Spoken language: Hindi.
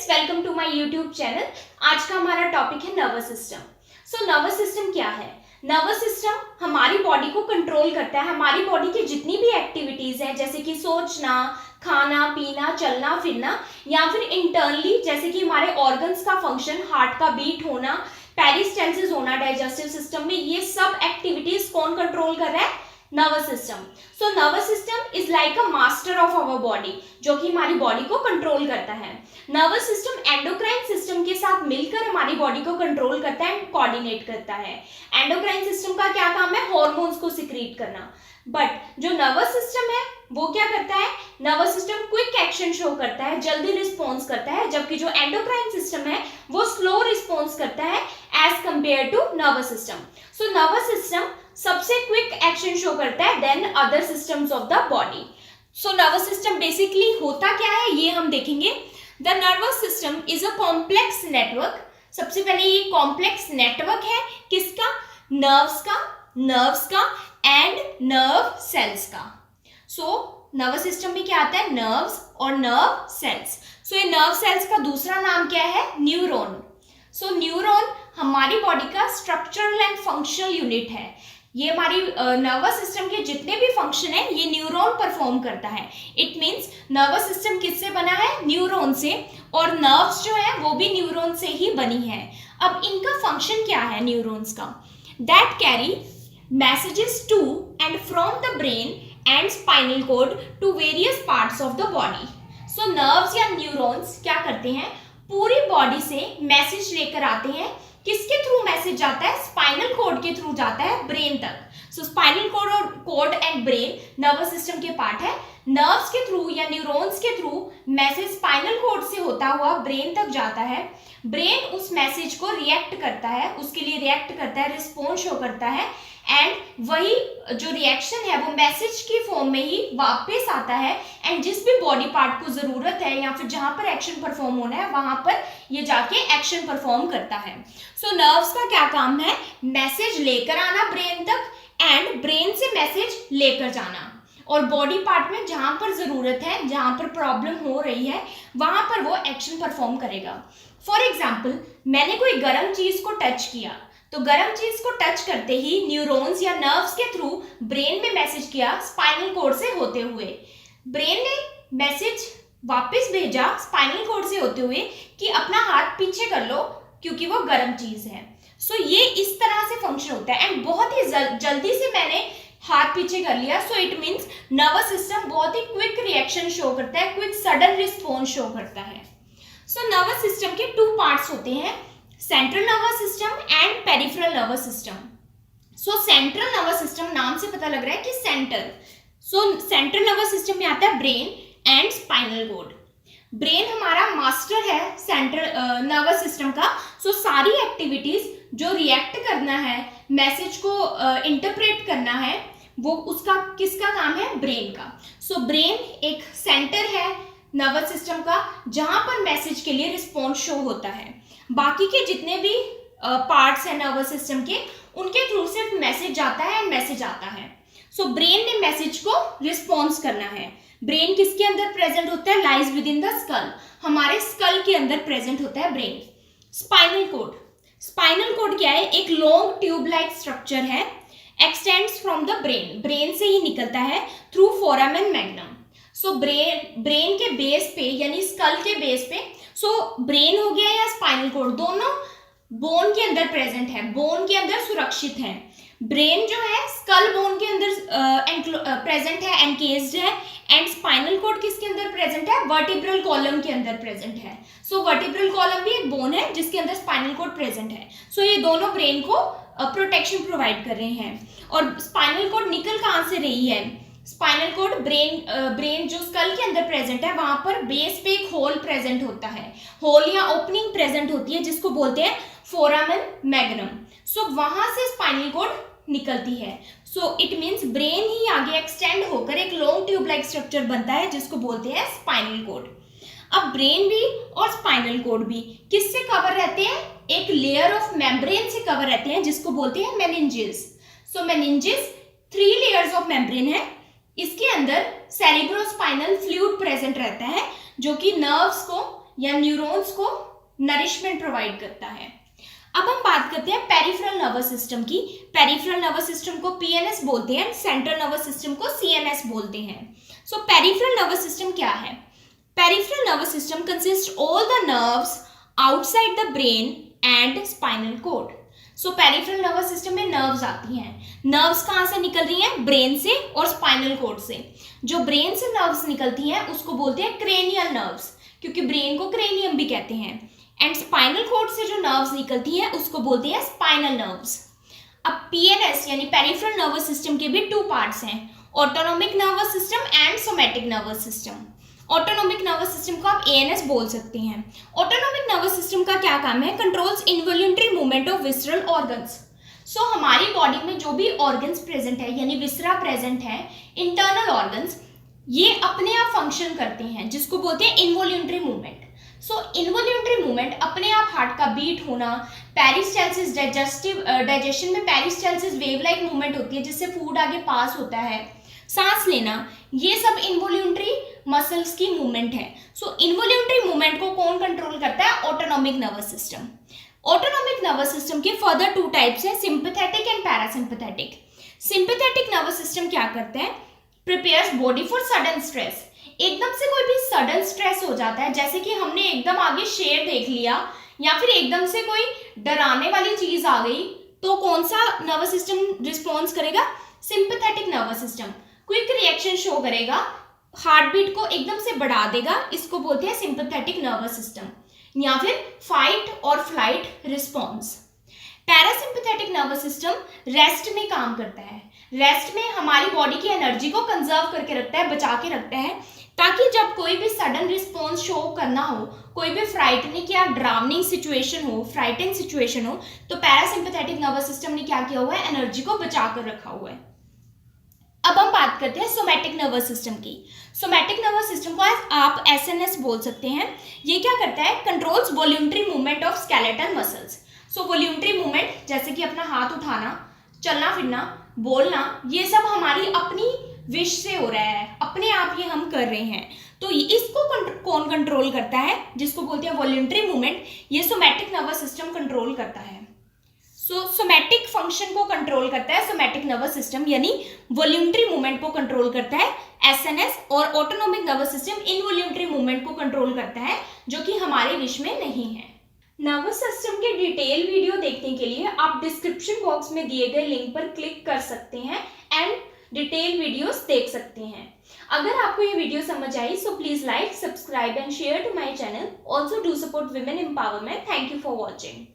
Friends, welcome to my YouTube channel. आज का हमारा टॉपिक है nervous system. So nervous system क्या है? नर्वस सिस्टम हमारी बॉडी को कंट्रोल करता है। हमारी बॉडी की जितनी भी एक्टिविटीज हैं, जैसे कि सोचना, खाना पीना, चलना फिरना, या फिर इंटरनली जैसे कि हमारे ऑर्गन्स का फंक्शन, हार्ट का बीट होना, पेरिस्टेल्सिस होना डाइजेस्टिव सिस्टम में, ये सब एक्टिविटीज कौन कंट्रोल कर रहा है? Nervous system. So nervous system is like a master of our body, जो कि हमारी बॉडी को कंट्रोल करता है। नर्वस सिस्टम एंडोक्राइन सिस्टम के साथ मिलकर हमारी बॉडी को कंट्रोल करता है एंड कोऑर्डिनेट करता है। एंडोक्राइन सिस्टम का क्या काम है? हार्मोन्स को सिक्रीट करना। बट जो नर्वस सिस्टम है वो क्या करता है? Nervous system quick action show करता है, जल्दी रिस्पॉन्स करता है, जबकि जो एंडोक्राइन सिस्टम है वो स्लो रिस्पॉन्स करता है as compare to nervous system. So nervous system सबसे क्विक एक्शन शो करता है then other systems of the body. So nervous system basically होता क्या है ये हम देखेंगे। The nervous system is a complex network. सबसे पहले ये कॉम्प्लेक्स नेटवर्क है किसका? नर्व्स का एंड नर्व सेल्स का। सो नर्वस सिस्टम में क्या आता है? नर्व्स और नर्व सेल्स। सो ये नर्व सेल्स का दूसरा नाम क्या है? न्यूरॉन। सो न्यूरॉन हमारी बॉडी का स्ट्रक्चरल एंड फंक्शनल यूनिट है। ये हमारी नर्वस सिस्टम के जितने भी फंक्शन है ये न्यूरॉन परफॉर्म करता है। इट मींस नर्वस सिस्टम किससे बना है? न्यूरॉन से, और नर्व्स जो है वो भी न्यूरॉन से ही बनी है। अब इनका फंक्शन क्या है न्यूरॉन्स का? That carry messages to and from the brain and spinal cord to various parts of the body. So nerves या न्यूरॉन्स क्या करते हैं? पूरी बॉडी से मैसेज लेकर आते हैं। किसके थ्रू मैसेज जाता है? स्पाइनल कॉर्ड के थ्रू जाता है ब्रेन तक। So spinal cord and brain nervous system के पार्ट है। नर्व्स के थ्रू या न्यूरॉन्स के थ्रू मैसेज स्पाइनल कॉर्ड से होता हुआ ब्रेन तक जाता है। ब्रेन उस मैसेज को रिएक्ट करता है, उसके लिए रिएक्ट करता है, रिस्पॉन्स शो करता है, एंड वही जो रिएक्शन है वो मैसेज की फॉर्म में ही वापस आता है, एंड जिस भी बॉडी पार्ट को जरूरत है या फिर जहां पर एक्शन परफॉर्म होना है वहां पर ये जाके एक्शन परफॉर्म करता है। सो नर्व्स का क्या काम है? मैसेज लेकर आना ब्रेन तक एंड ब्रेन से मैसेज लेकर जाना, और बॉडी पार्ट में जहां पर जरूरत है, जहां पर प्रॉब्लम हो रही है वहां पर वो एक्शन परफॉर्म करेगा। फॉर एग्जाम्पल, मैंने कोई गर्म चीज को टच किया, तो गर्म चीज को टच करते ही न्यूरॉन्स या नर्व्स के थ्रू ब्रेन में मैसेज किया स्पाइनल कॉर्ड से होते हुए। ब्रेन ने मैसेज वापस भेजा स्पाइनल कॉर्ड से होते हुए कि अपना हाथ पीछे कर लो क्योंकि वो गर्म चीज है। सो ये इस तरह से फंक्शन होता है, एंड बहुत ही जल्दी से मैंने हाथ पीछे कर लिया। So it means nervous system बहुत ही क्विक रिएक्शन शो करता है, क्विक सडन रिस्पॉन्स शो करता है। सो नर्वस सिस्टम के टू पार्ट्स होते हैं, central nervous system and peripheral nervous system. So central nervous system, नाम से पता लग रहा है कि center. So central nervous system में आता है brain and spinal cord. Brain हमारा मास्टर है सेंट्रल नर्वस सिस्टम का। सो सारी एक्टिविटीज जो रिएक्ट करना है, मैसेज को इंटरप्रेट करना है, वो उसका किसका काम है? ब्रेन का। सो ब्रेन एक सेंटर है नर्वस सिस्टम का जहां पर मैसेज के लिए रिस्पॉन्स शो होता है। बाकी के जितने भी पार्ट्स हैं नर्वस सिस्टम के, उनके थ्रू सिर्फ मैसेज जाता है एंड मैसेज आता है। सो ब्रेन ने मैसेज को रिस्पॉन्स करना है। ब्रेन किसके अंदर प्रेजेंट होता है? लाइज विद इन द स्कल। हमारे स्कल के अंदर प्रेजेंट होता है brain. Spinal cord, spinal cord क्या है? एक लॉन्ग ट्यूब लाइक स्ट्रक्चर है, extends from the brain, brain से ही निकलता है through foramen magnum. So brain के बेस पे यानी स्कल के बेस पे, सो ब्रेन हो गया या स्पाइनल कॉर्ड, दोनों बोन के अंदर प्रेजेंट है, बोन के अंदर सुरक्षित है। ब्रेन जो है स्कल बोन के अंदर प्रेजेंट है, एनकेज्ड है, एंड स्पाइनल कॉर्ड किसके अंदर प्रेजेंट है? वर्टिब्रल कॉलम के अंदर प्रेजेंट है। सो वर्टिब्रल कॉलम भी एक बोन है जिसके अंदर स्पाइनल कॉर्ड प्रेजेंट है। सो ये दोनों ब्रेन को प्रोटेक्शन प्रोवाइड कर रहे हैं। और स्पाइनल कॉर्ड निकल कहाँ से रही है? स्पाइनल कॉर्ड ब्रेन जो स्कल के अंदर प्रेजेंट है वहां पर बेस पे एक होल प्रेजेंट होता है, होल या ओपनिंग प्रेजेंट होती है जिसको बोलते हैं फोरामेन मैग्नम। सो वहां से स्पाइनल कॉर्ड निकलती है। सो इट मींस ब्रेन ही आगे एक्सटेंड होकर एक लॉन्ग ट्यूब लाइक स्ट्रक्चर बनता है जिसको बोलते हैं स्पाइनल कॉर्ड। अब ब्रेन भी और स्पाइनल कॉर्ड भी किससे कवर रहते हैं? एक लेयर ऑफ मेम्ब्रेन से कवर रहते हैं जिसको बोलते हैं meninges. So meninges 3 layers of membrane है। इसके अंदर सेरिब्रोस्पाइनल फ्लूइड प्रेजेंट रहता है जो कि नर्व्स को या न्यूरॉन्स को नरिशमेंट प्रोवाइड करता है। अब हम बात करते हैं पेरिफेरल नर्वस सिस्टम की। पेरिफेरल नर्वस सिस्टम को पीएनएस बोलते हैं, सेंट्रल नर्वस सिस्टम को सीएनएस बोलते हैं। सो पेरिफेरल नर्वस सिस्टम क्या है? Peripheral nervous system consist all the nerves outside the brain and spinal cord. So peripheral nervous system में नर्व्स आती हैं। नर्व्स कहाँ से निकल रही हैं? ब्रेन से और स्पाइनल कॉर्ड से। जो ब्रेन से नर्व्स निकलती हैं उसको बोलते हैं क्रेनियल नर्व्स, क्योंकि ब्रेन को क्रेनियम भी कहते हैं। एंड स्पाइनल कॉर्ड से जो नर्व्स निकलती हैं उसको बोलते हैं स्पाइनल नर्व्स। अब पीएनएस यानी पेरिफेरल नर्वस सिस्टम के भी 2 पार्ट्स हैं, autonomic nervous system and somatic nervous system. Autonomic nervous system को आप एएनएस बोल सकते हैं। ऑटोनोमिक नर्वस सिस्टम का क्या काम है? Controls involuntary movement of visceral organs. So हमारी बॉडी में जो भी ऑर्गन्स प्रेजेंट है यानी विसरा प्रेजेंट है, इंटरनल ऑर्गन्स, ये अपने आप फंक्शन करते हैं, जिसको बोलते हैं involuntary movement. So involuntary movement अपने आप हार्ट का बीट होना, पेरिस्टालसिस डाइजेशन में पेरिस्टालसिस वेव लाइक मूवमेंट होती है जिससे फूड आगे पास होता है, सांस लेना, ये सब इनवॉल्यूंटरी मसल्स की मूवमेंट है। सो इनवॉल्यूंटरी मूवमेंट को कौन कंट्रोल करता है? Autonomic nervous system. Autonomic nervous system के फर्दर 2 टाइप्स है, sympathetic and parasympathetic. Sympathetic nervous system क्या करते हैं? Prepares body for sudden stress. एकदम से कोई भी सडन स्ट्रेस हो जाता है, जैसे कि हमने एकदम आगे शेर देख लिया या फिर एकदम से कोई डराने वाली चीज आ गई, तो कौन सा नर्वस सिस्टम रिस्पॉन्स करेगा? Sympathetic nervous system quick reaction show करेगा, हार्ट बीट को एकदम से बढ़ा देगा, इसको बोलते हैं सिंपैथेटिक नर्वस सिस्टम। या फिर फाइट और flight response. Parasympathetic nervous system rest में काम करता है। रेस्ट में हमारी बॉडी की एनर्जी को कंजर्व करके रखता है, बचा के रखता है, ताकि जब कोई भी सडन रिस्पॉन्स शो करना हो, कोई भी फ्राइटनिंग या ड्राउनिंग सिचुएशन हो, फ्राइटिंग सिचुएशन हो, तो पैरासिम्पैथेटिक नर्वस सिस्टम ने क्या किया हुआ है? एनर्जी को बचा कर रखा हुआ है। अब हम बात करते हैं सोमैटिक नर्वस सिस्टम की। सोमैटिक नर्वस सिस्टम को आप एसएनएस बोल सकते हैं। ये क्या करता है? Controls voluntary movement of skeletal muscles. So voluntary movement जैसे कि अपना हाथ उठाना, चलना फिरना, बोलना, ये सब हमारी अपनी विश से हो रहा है, अपने आप ये हम कर रहे हैं। तो इसको कौन कंट्रोल करता है? जिसको बोलते हैं वॉल्यूंटरी मूवमेंट, ये सोमैटिक नर्वस सिस्टम कंट्रोल करता है। सोमैटिक फंक्शन को कंट्रोल करता है सोमैटिक नर्वस सिस्टम, यानी वॉल्यूंटरी मूवमेंट को कंट्रोल करता है एसएनएस, और autonomic nervous system involuntary movement को कंट्रोल करता है, जो कि हमारे विश में नहीं है। नर्वस सिस्टम के डिटेल वीडियो देखने के लिए आप डिस्क्रिप्शन बॉक्स में दिए गए लिंक पर क्लिक कर सकते हैं एंड डिटेल वीडियोस देख सकते हैं। अगर आपको ये वीडियो समझ आई, so please like, subscribe and share to my channel. Also do support women empowerment. Thank you for watching.